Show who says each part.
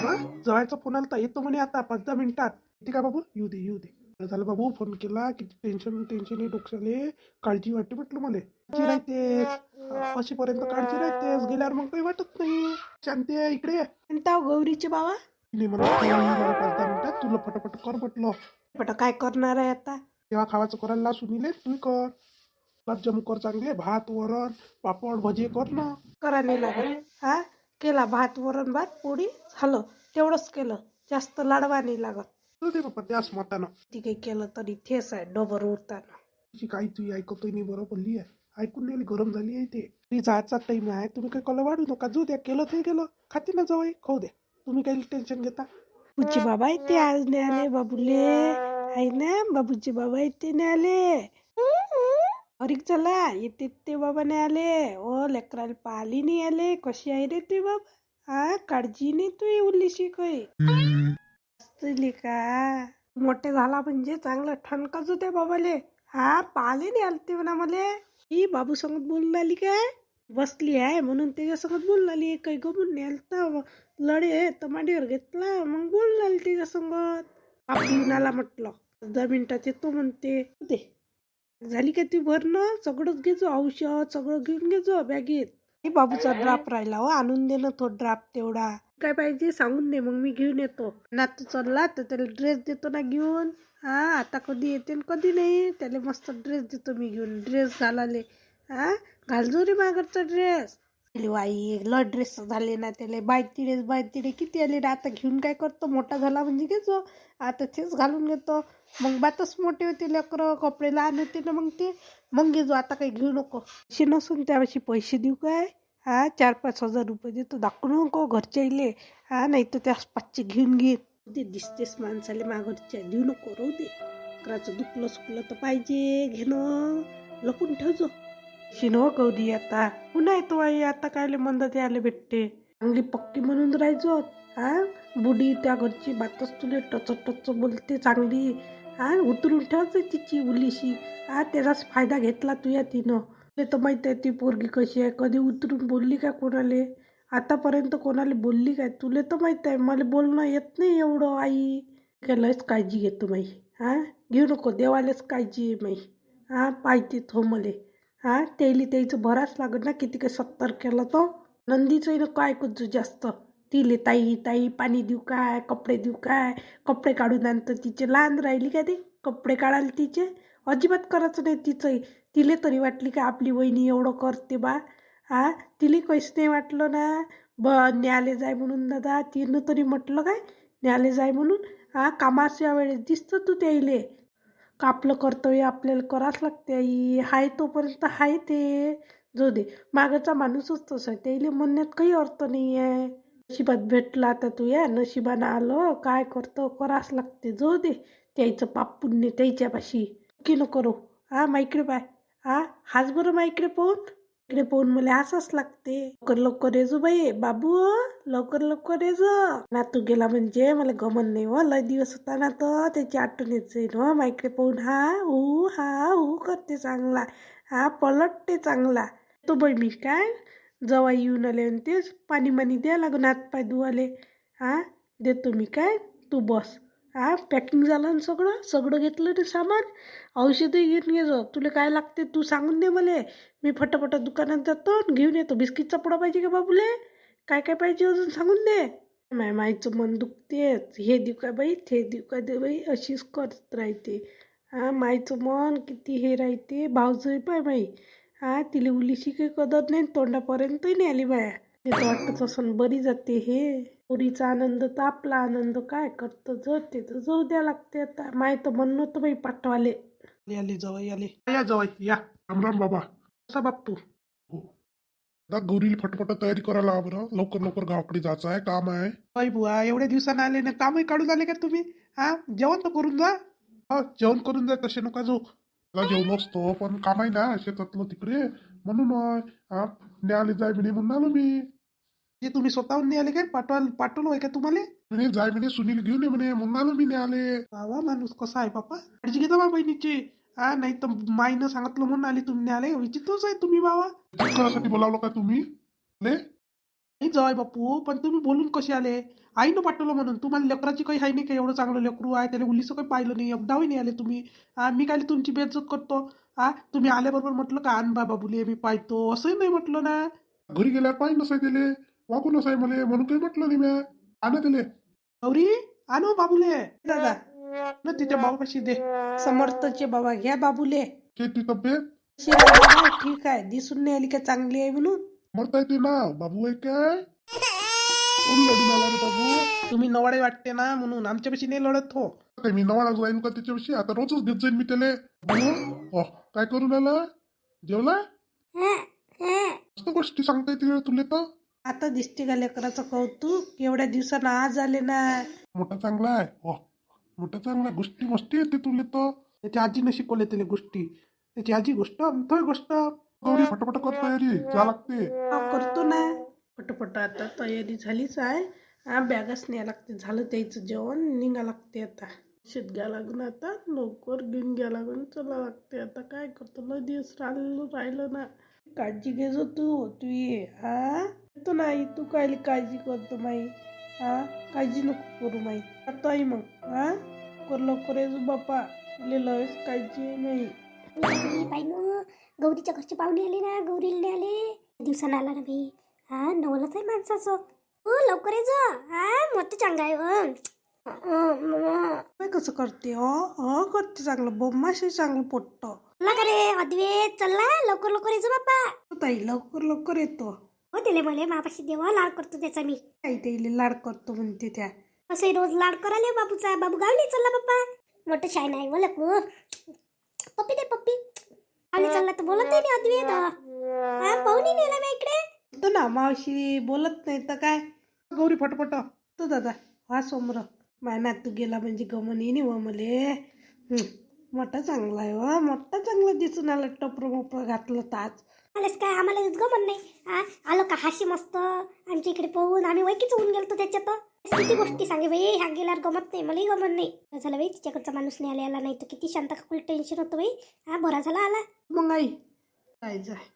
Speaker 1: बाबा जवायचा फोन आला येतो म्हणे आता 5-10 मिनिटात. ठीक आहे बाबू, येऊ दे येऊ दे. बरं झालं बाबू फोन केला. किती टेन्शन टेन्शन आहे डोक्याले. काळजी वाटते म्हटलं मला. काळजी राहतेच अशीपर्यंत काळजी राहतेच, गेल्यावर मग काही वाटत नाही. शांती आहे इकडे ये.
Speaker 2: म्हणता गौरीचे बाबा
Speaker 1: नाही म्हणत तू येई मला 5-10 मिनिटात. तुला फटाफट कर म्हटलं.
Speaker 2: पट काय करणार आहे आता?
Speaker 1: तेव्हा खावाचं करायला ला सुनीले तू कर. गुलाबजामुन कर चांगले, भात वरण पापड भजे कर ना.
Speaker 2: करा नाही लागत. हा केला भात वरण भात पोळी झालं, तेवढंच केलं. जास्त लाडवा नाही लागत.
Speaker 1: तू दे बाप्पा त्याच मतानं.
Speaker 2: ती काही केलं तरी थेस आहे डबर उरताना.
Speaker 1: तिची काही तू ऐकतोय नाही, बरं बोलली आहे. ऐकून नाही गरम झाली आहे ते. ती जायचा टाईम आहे, तुम्ही काही कला वाढू नका. जो द्या केलं ते गेलं. खाते ना जवळ खाऊ द्या. तुम्ही काही टेन्शन घेता.
Speaker 2: बाबूचे बाबा इथे आज नाही आले बाबूले. आहे ना बाबूचे बाबा इथे नाही आले. अरे चला येते ते बाबा नाही आले. ओ लेकराला पाली नाही आले. कशी आहे रे ते बाबा? हा काळजी नाही तू उल्लीशी काही का. मोठे झाला म्हणजे चांगलं ठणकाच होते बाबाले. हा पाले नाही आलते म्हणा मले. ही बाबू संगत बोलून आली काय? बसली आहे म्हणून त्याच्या संगत बोलून आली. काही गमून नाही आलता. लढे तमाडीवर घेतला मग बोलून आली त्याच्या संगत. आपण आला म्हटलं 10 मिनिटात येतो म्हणते. ते झाली का ती भरणं? सगळंच घेजो, औषध सगळं घेऊन घेजो बॅगेत. हे बाबूचा ड्राप राहिला हो, आणून दे ना तो ड्राप तेवढा. काय पाहिजे सांगून दे, मग मी घेऊन येतो. नातू चालला तर त्याला ड्रेस देतो ना घेऊन. हा आता कधी येते कधी नाही. त्याला मस्त ड्रेस देतो मी घेऊन. ड्रेस घालाले हा घालजो रे मागरचा ड्रेस. आई ल ड्रेस झाले ना त्याला. बायतिडे किती आले ना. आता घेऊन काय करतो, मोठा झाला म्हणजे घेतो. आता तेच घालून घेतो. मग बातच मोठे होते लेकरं, कपडे लहान होते ना मग ते. मग घेजो, आता काही घेऊ नको. पैसे नसून त्यावेळी पैसे देऊ काय? हा 4-5 हजार रुपये देतो, दाखवू नको घरच्या इले. हा नाही तर त्या 5चे घेऊन घे. ते दिसतेस माणसाले माघरच्या, देऊ नको राहू दे. लेकराचं दुखलं सुकलं तर पाहिजे घेणं. लपून ठेवजो. शिनो गौरी आता पुन्हा येतो आई. आता कायले मंदात यायला भेटते. चांगली पक्की म्हणून राहायचो. हा बुडी त्या घरची बातच तुले टच बोलते चांगली. हा उतरून ठेवते तिची उलीशी. हा त्याचाच फायदा घेतला तुया तिनं. तुला तर माहित आहे ती पोरगी कशी आहे. कधी उतरून बोलली का कोणाले? आतापर्यंत कोणाला बोलली काय? तुला तर माहित आहे मला बोलणं येत नाही एवढं आई. काय लयच काळजी घेतो माई. हा घेऊ नको, देवालेच काळजी आहे माई. हा पाहिजे तो मले. हा त्याचं भराच लागत ना. किती काय 70 केलं तो. नंदीचं नको ऐकत जास्त. तिले ताई पाणी देऊ काय, कपडे देऊ काय? कपडे काढून आणतं तिचे. लहान राहिली का ते कपडे काढायला तिचे? अजिबात करायचं नाही तिचंही. तिले तरी वाटली का आपली वहिनी एवढं करते बा. हा तिला काहीच नाही वाटलं ना. न्याले जाय म्हणून दादा तिनं तरी म्हटलं काय न्याले जाय म्हणून. हा कामाच्या वेळेस दिसतं तू त्याईले. का आपलं कर्तव्य आपल्याला करावंच लागते आई. हाय तोपर्यंत हाय ते. जाऊ दे, मागचा माणूसच तसा आहे. त्याला म्हणण्यात काही अर्थ नाही आहे. नशिबात भेटला आता तू या नशिबानं आलं. काय करतो करावंच लागते. जाऊ दे, त्याचं पाप पुण्य त्याच्यापाशी की नको करू. हा माईकडे पाय. हा हाच बरं माईकडे पाहून. इकडे पाहून मला हसाच लागते. लवकर येजो बाई बाबू, लवकर येजो. नातू गेला म्हणजे मला गमन नाही हो. लय दिवस होता ना तर त्याची आठवण येत जाईल हो माईकडे पाहून. हा ऊ करते चांगला. हा पलटते चांगला. तो बाई मी काय जवा येऊन आले आणि तेच पाणी द्या लागून हात पाय धुवाले. हा देतो मी काय, तू बस. हा पॅकिंग झालं ना सगळं घेतलं ना सामान. औषधही घेऊन ये जो. तुला काय लागते तू सांगून दे मला. मी फटाफट दुकानात जातो घेऊन येतो. बिस्किटचा पुडा पाहिजे का बाबूले? काय पाहिजे अजून सांगून दे. माईचं मन दुखतेच. हे देऊ का बाई, ते देऊ का दे बाई, अशीच करत राहते. हा माईचं मन किती हे राहते. भावजय पाय माई. हा तिला उलीशी काही कदर नाही, तोंडापर्यंतही नाही आली बाया. ते तर वाटत असं बरी जाते हे. पोरीचा आनंद तर आपला आनंद. काय करतं जाते तर जाऊ द्या लागते. आता माय तर म्हणणं होतं बाई पाठवाले.
Speaker 1: आले जवळ आले. या जवळ या. राम बाबा. कसा बाप तू? हो आता गौरीला फटफट तयारी करायला हवं बरं. लवकर गावाकडे जायचं आहे, काम आहे. बाई बुवा एवढ्या दिवसानं आले ना, कामही काढून आले का तुम्ही? हा जेवण तर करून जा. हा जेवण करून जा, तसे नका जाऊ. जेवलो असतो पण काम आहे ना शेतातलं तिकडे म्हणून. हा न्यायालय जाय म्हणे म्हणून आलो मी. ते तुम्ही स्वतःहून नाही आले काय? पाठवलं आहे का तुम्हाला? म्हणे जाय म्हणे सुनील घेऊन ये म्हणे म्हणून आलो मी न्यायालय. बाबा माणूस कसा आहे बाबा. काळजी घेता बा बहिणीची. हा नाही तर माईनं सांगितलं म्हणून आली तुम्ही न्यायालय. विचित्रच आहे तुम्ही बाबा. करासाठी बोलावलं का तुम्ही? नाही जाय बापू, पण तुम्ही बोलून कसे आले? आईनं पाठवलं म्हणून. तुम्हाला लेकराची काही आहे नाही का? एवढं चांगलं लेकरू आहे, त्याला उलीचं काही पाहिलं नाही, एकदाही नाही आले तुम्ही. मी काय तुमची बेइज्जत करतो? तुम्ही आल्याबरोबर म्हटलं का आण बा बाबूले मी पाहतो, असंही नाही म्हटलं ना. घरी गेल्यावर पाहिजे नसाय दिले, वाकून नसाय मला, म्हणून काही म्हटलं नाही म्या. आणा दिले गौरी, आणू बाबूले.
Speaker 2: दादा
Speaker 1: ना तिच्या बाबापाशी दे.
Speaker 2: समर्थचे बाबा घ्या बाबूले.
Speaker 1: ती तब्येत
Speaker 2: कशी आहे बाबा? ठीक आहे, दिसून नाही आली का चांगली आहे म्हणून?
Speaker 1: मरता येते ना बाबू आहे काय? कोण लढून आला रे बाबू? तुम्ही नवाडे वाटते ना, म्हणून आमच्यापाशी नाही लढत हो. काय मी नवाडा जाईन का त्याच्यापाशी? आता रोजच घेत जाईन मी त्याला. बाबू, काय करून आला? जेवला? मस्त गोष्टी सांगता येते तुले तर.
Speaker 2: आता दिसते का लेकराचं कौतुक? एवढ्या दिवसानं आज आले ना.
Speaker 1: मोठा चांगला आहे. मोठा चांगला आहे. गोष्टी मस्ती येते तुले तर. त्याच्या आजीने शिकवले त्याला गोष्टी. त्याची आजी गोष्ट थोय गोष्ट. गौरी फटाफट कर तयारी, जा लागते.
Speaker 2: करतो ना पटपट. आता तयारी झालीच आहे. बॅगच न्याय लागते. झालं त्याचं जेवण, निघा लागते आता. शेत घ्या लागून आता लवकर घेऊन घ्या लागून चला लागते. आता काय करतो, लय दिवस राहिलं ना. काळजी घे जो तू ये. येतो नाही तू काय काळजी करतो माई. काळजी नको करू माई. आता आई मग कर लवकर ये बाप्पा. लयच काळजी आहे माई.
Speaker 3: बाई मग गौरीच्या घरचे पाहुणे आले ना, गौरीला नाही आले दिवसानं आला ना बाई. नवलच आहे माणसाचं. हो लवकर ये जा. मोठं चांगलं आहे.
Speaker 2: काय कसं करते? करते चांगलं, बोम्माशी चांगलं पोट्ट.
Speaker 3: चला का रे अद्वैत, चला लवकर लवकर ये जा बाप्पा.
Speaker 2: ताई लवकर लवकर येतो.
Speaker 3: हो दिले मला मापाशी देवा, लाड करतो त्याचा मी.
Speaker 2: काही ते लाड करतो म्हणते त्या.
Speaker 3: असं रोज लाड कराले बाबूचा. बाबू गावली चला बाप्पा. मोठं शाय नाही बोल पप्पी दे पप्पी. गावली चालला तर बोलत नाही अद्वैत. पाहुणे नेला मी इकडे.
Speaker 2: तो ना मावशी बोलत नाही तर काय.
Speaker 1: गौरी फटफट.
Speaker 2: तो दादा सोमर मायना तू गेला म्हणजे गमन येणे व मले. मोठा चांगला आहे व, मोठा चांगला दिसून आला. टपर मोपर घातलं ताज.
Speaker 3: आलेस काय आम्हाला गमन नाही. आलो का हाशी मस्त आमच्या इकडे पाहून. आम्ही वैकीच होऊन गेलतो त्याच्यात. किती गोष्टी सांगे बाई. ह्या गेल्यावर गमत नाही, मलाही गमत नाही. झालं बाई तिच्याकडचा माणूस नाही आला नाही तर किती शांत फुल टेन्शन होतं बाई. बरा झाला आला.
Speaker 2: मग आई काय जाय